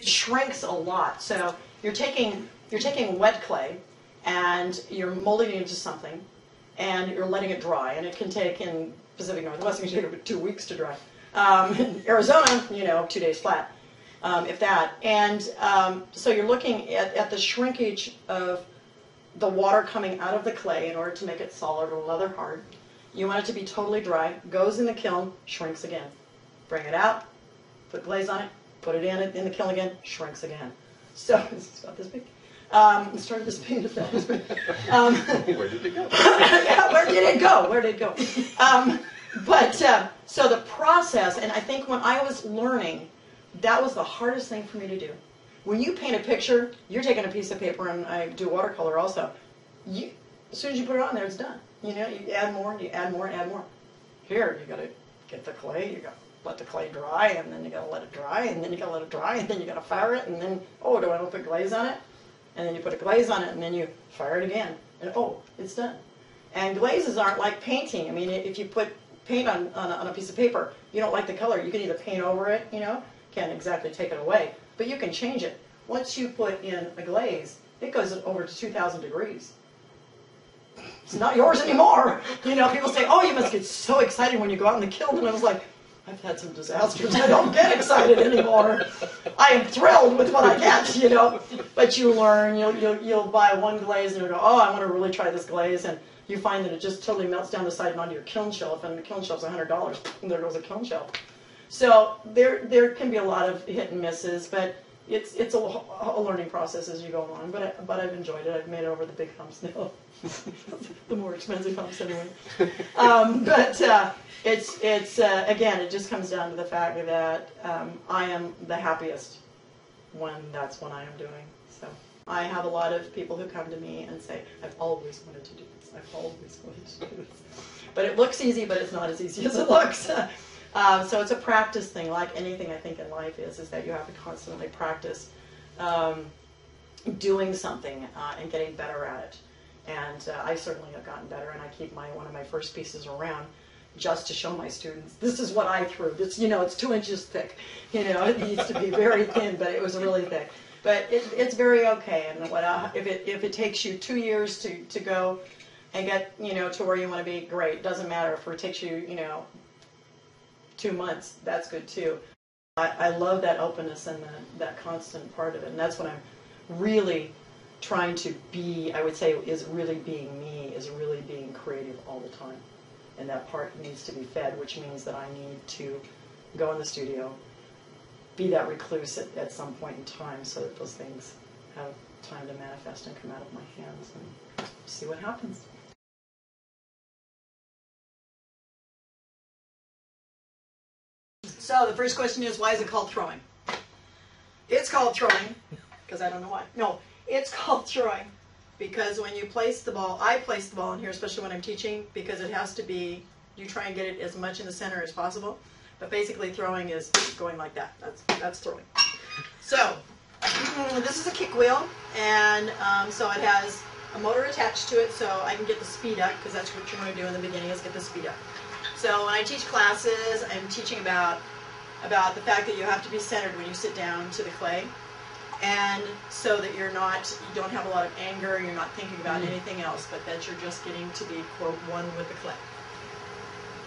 it shrinks a lot. So you're taking wet clay and you're molding it into something, and you're letting it dry. And it can take, in Pacific Northwest, it can take about 2 weeks to dry. In Arizona, 2 days flat, if that. And so you're looking at the shrinkage of the water coming out of the clay in order to make it solid or leather hard. You want it to be totally dry, goes in the kiln, shrinks again. Bring it out, put glaze on it, put it in the kiln again, shrinks again. So it's about this big. It started this big, it's about this big. Where did it go? Yeah, where did it go? Where did it go? So the process, and I think when I was learning, that was the hardest thing for me to do. When you paint a picture, you're taking a piece of paper, and I do watercolor also. As soon as you put it on there, it's done. You add more, you add more, and add more. Here, you got to get the clay, you got to let the clay dry, and then you got to let it dry, and then you got to let it dry, and then you got to fire it, and then, oh, do I want to put glaze on it? And then you put a glaze on it, and then you fire it again, and oh, it's done. And glazes aren't like painting. I mean, if you put paint on a piece of paper, you don't like the color, you can either paint over it, can't exactly take it away, but you can change it. Once you put in a glaze, it goes over to 2,000 degrees. It's not yours anymore. People say, oh, you must get so excited when you go out in the kiln. And I was like, I've had some disasters. I don't get excited anymore. I am thrilled with what I get, But you learn. You'll buy one glaze and you'll go, oh, I want to really try this glaze. And you find that it just totally melts down the side and onto your kiln shelf. And the kiln shelf's $100. And there goes a kiln shelf. So there can be a lot of hit and misses, but it's a learning process as you go along. But I've enjoyed it. I've made it over the big humps now. The more expensive humps anyway. It's again, it just comes down to the fact that I am the happiest when that's what I am doing. So I have a lot of people who come to me and say, I've always wanted to do this. I've always wanted to do this. But it looks easy, but it's not as easy as it looks. So it's a practice thing, like anything I think in life is that you have to constantly practice doing something and getting better at it. And I certainly have gotten better, and I keep one of my first pieces around just to show my students, this is what I threw. It's, it's 2 inches thick. It needs to be very thin, but it was really thick. But it's very okay. And if it takes you 2 years to go and get, to where you want to be, great. It doesn't matter if it takes you, 2 months, that's good too. I love that openness and that constant part of it. And that's what I'm really trying to be, I would say, is really being me, is really being creative all the time. And that part needs to be fed, which means that I need to go in the studio, be that recluse at some point in time so that those things have time to manifest and come out of my hands and see what happens. So the first question is, why is it called throwing? It's called throwing, because I don't know why. No, it's called throwing because when you place the ball, I place the ball in here, especially when I'm teaching, because it has to be, you try and get it as much in the center as possible. But basically throwing is going like that. That's throwing. So this is a kick wheel, and so it has a motor attached to it so I can get the speed up, because that's what you want to do in the beginning is get the speed up. So when I teach classes, I'm teaching about the fact that you have to be centered when you sit down to the clay, and so that you don't have a lot of anger, you're not thinking about anything else, but that you're just getting to be, quote, one with the clay.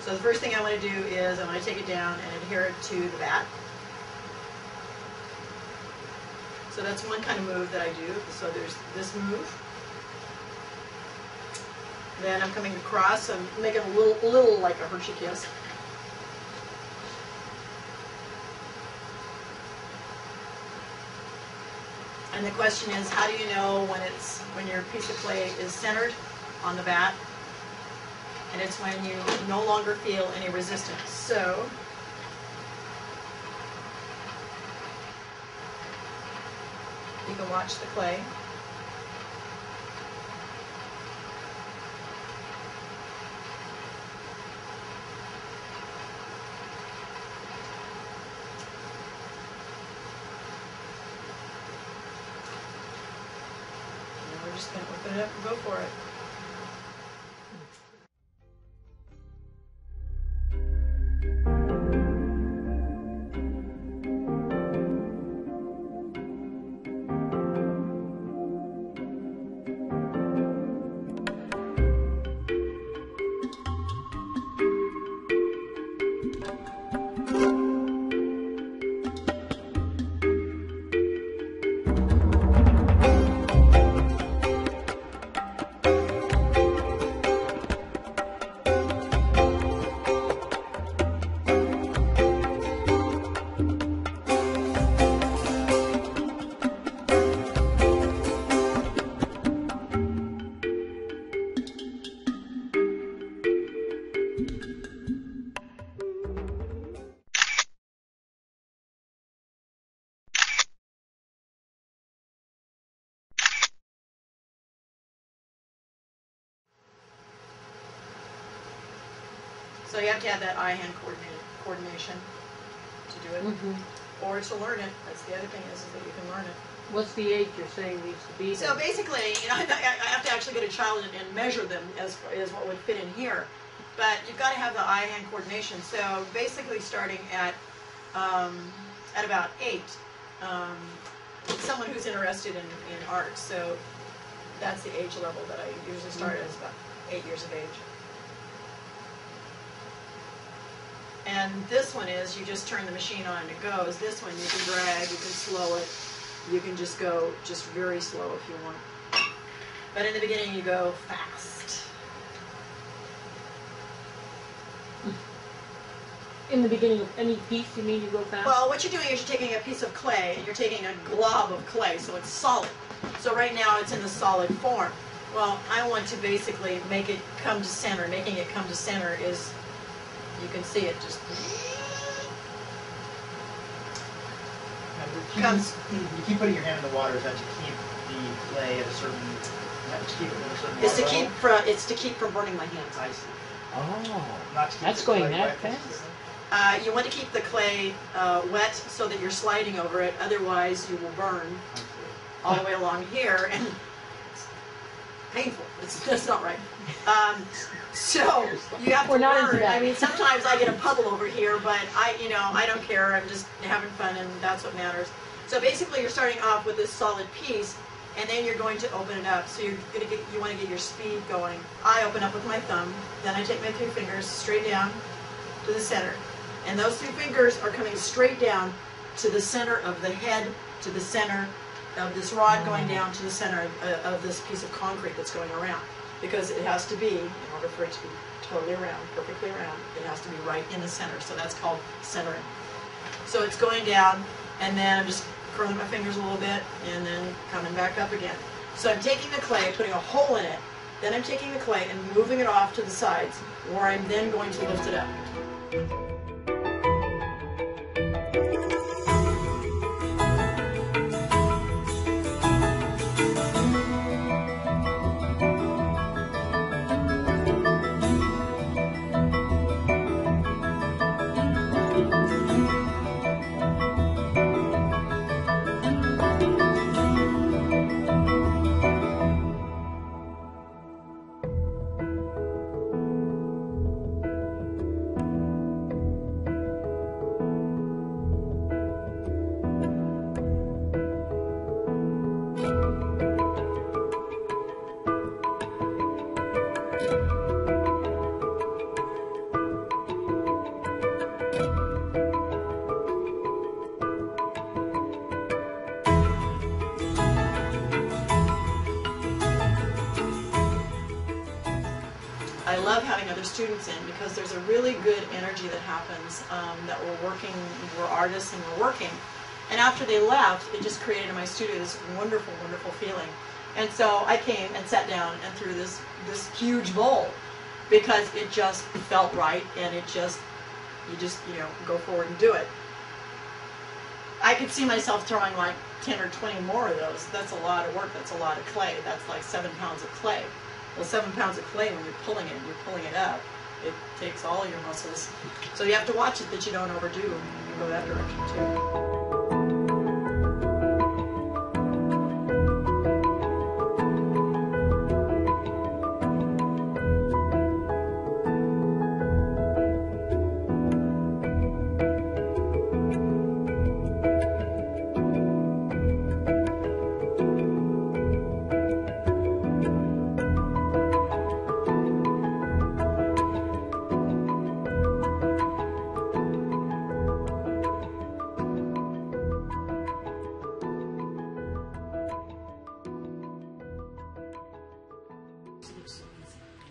So the first thing I want to do is I want to take it down and adhere it to the bat. So that's one kind of move that I do. So there's this move. Then I'm coming across, I'm making a little like a Hershey kiss. And the question is, how do you know when your piece of clay is centered on the bat? And it's when you no longer feel any resistance. So you can watch the clay. We're just going to open it up and go for it. So you have to have that eye-hand coordination to do it, or to learn it. That's the other thing is that you can learn it. What's the age you're saying needs to be? So basically, you know, I have to actually get a child and measure them as what would fit in here. But you've got to have the eye-hand coordination. So basically, starting at about 8, someone who's interested in art. So that's the age level that I usually start as, about 8 years of age. And this one is, you just turn the machine on and it goes. This one you can drag, you can slow it. You can just go just very slow if you want. But in the beginning you go fast. In the beginning of any piece, you mean you go fast? Well, what you're doing is you're taking a piece of clay and you're taking a glob of clay, so it's solid. So right now it's in the solid form. Well, I want to basically make it come to center. Making it come to center is, you can see it just comes. You keep putting your hand in the water, is that to keep the clay at a certain, to keep it at a certain It's to water keep level? it's to keep from burning my hands. I see. Oh, Not to keep that's the going clay that wet, fast. You want to keep the clay wet so that you're sliding over it. Otherwise, you will burn I see. all the way along here, and it's painful. That's not right. So you have to We're not learn. into that. I mean, sometimes I get a puddle over here, but I don't care. I'm just having fun, and that's what matters. So basically, you're starting off with this solid piece, and then you're going to open it up. So you want to get your speed going. I open up with my thumb, then I take my 2 fingers straight down to the center, and those 2 fingers are coming straight down to the center of the head, to the center of this rod going down to the center of this piece of concrete that's going around. Because it has to be, in order for it to be totally round, perfectly round, it has to be right in the center. So that's called centering. So it's going down, and then I'm just curling my fingers a little bit, and then coming back up again. So I'm taking the clay, putting a hole in it, then I'm taking the clay and moving it off to the sides, where I'm then going to lift it up. I love having other students in because there's a really good energy that happens, that we're artists and we're working. And after they left, it just created in my studio this wonderful, wonderful feeling. And so I came and sat down and threw this huge bowl because it just felt right, and you just go forward and do it. I could see myself throwing like 10 or 20 more of those. That's a lot of work. That's a lot of clay. That's like 7 pounds of clay. Well, 7 pounds of clay, when you're pulling it up, it takes all your muscles. So you have to watch it that you don't overdo and go that direction too.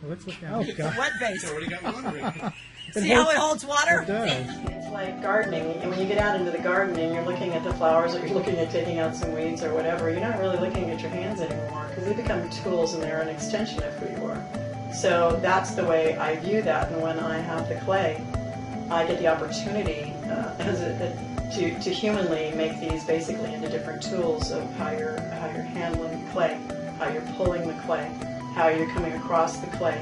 Let's look. Oh, God. Wet base. It's already got wandering. See how it holds water? It does. It's like gardening, and when you get out into the garden and you're looking at the flowers, or you're looking at taking out some weeds or whatever, you're not really looking at your hands anymore, because they become tools and they're an extension of who you are. So that's the way I view that, and when I have the clay, I get the opportunity to humanly make these basically into different tools of how you're handling the clay, how you're pulling the clay, how you're coming across the clay.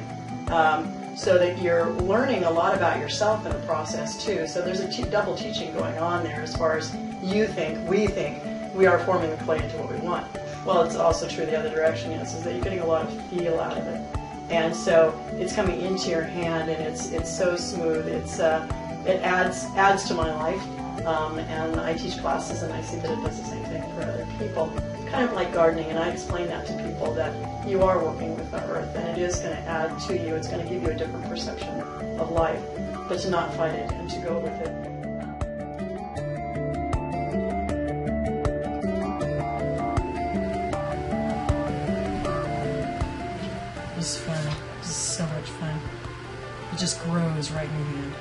so that you're learning a lot about yourself in the process too. So there's a double teaching going on there as far as you think, we are forming the clay into what we want. Well, it's also true the other direction, is that you're getting a lot of feel out of it. And so it's coming into your hand, and it's so smooth. It adds to my life, and I teach classes, and I see that it does the same thing for other people. Kind of like gardening, and I explain that to people, that you are working with the earth, and it is going to add to you. It's going to give you a different perception of life, but to not fight it and to go with it. This is fun. This is so much fun. It just grows right in your hand.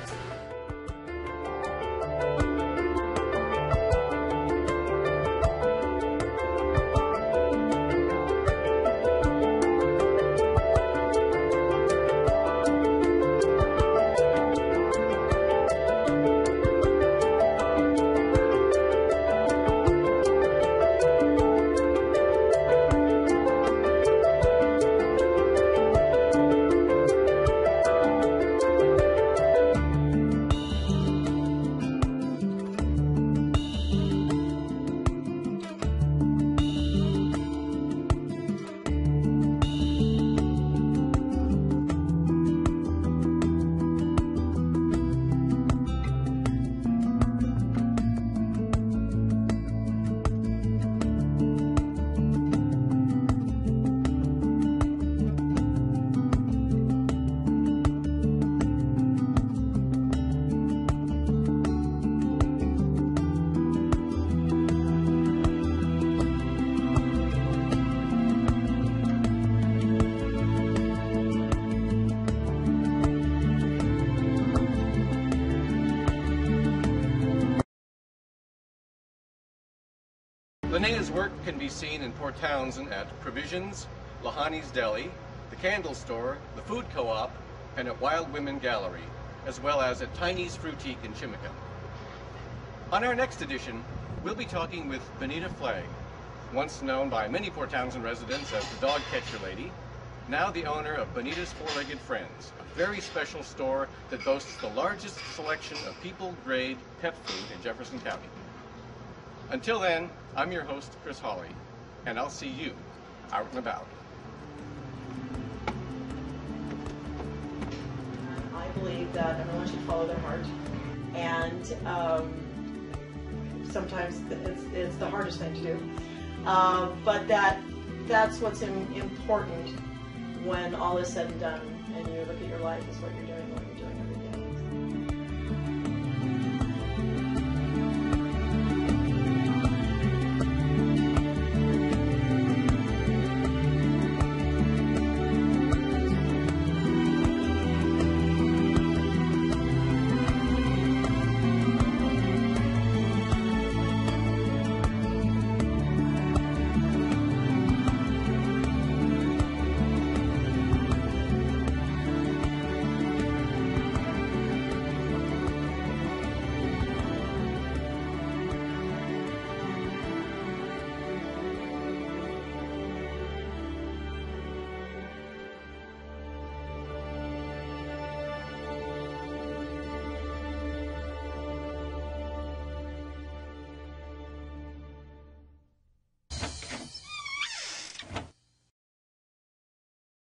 Linea's work can be seen in Port Townsend at Provisions, Lahani's Deli, the Candle Store, the Food Co-op, and at Wild Women Gallery, as well as at Tiny's Fruitique in Chimica. On our next edition, we'll be talking with Benita Flag, once known by many Port Townsend residents as the Dog Catcher Lady, now the owner of Benita's Four-Legged Friends, a very special store that boasts the largest selection of people-grade pet food in Jefferson County. Until then, I'm your host, Chris Hawley, and I'll see you out and about. I believe that everyone should follow their heart, and sometimes it's the hardest thing to do, but that's what's important when all is said and done, and you look at your life as what you're doing.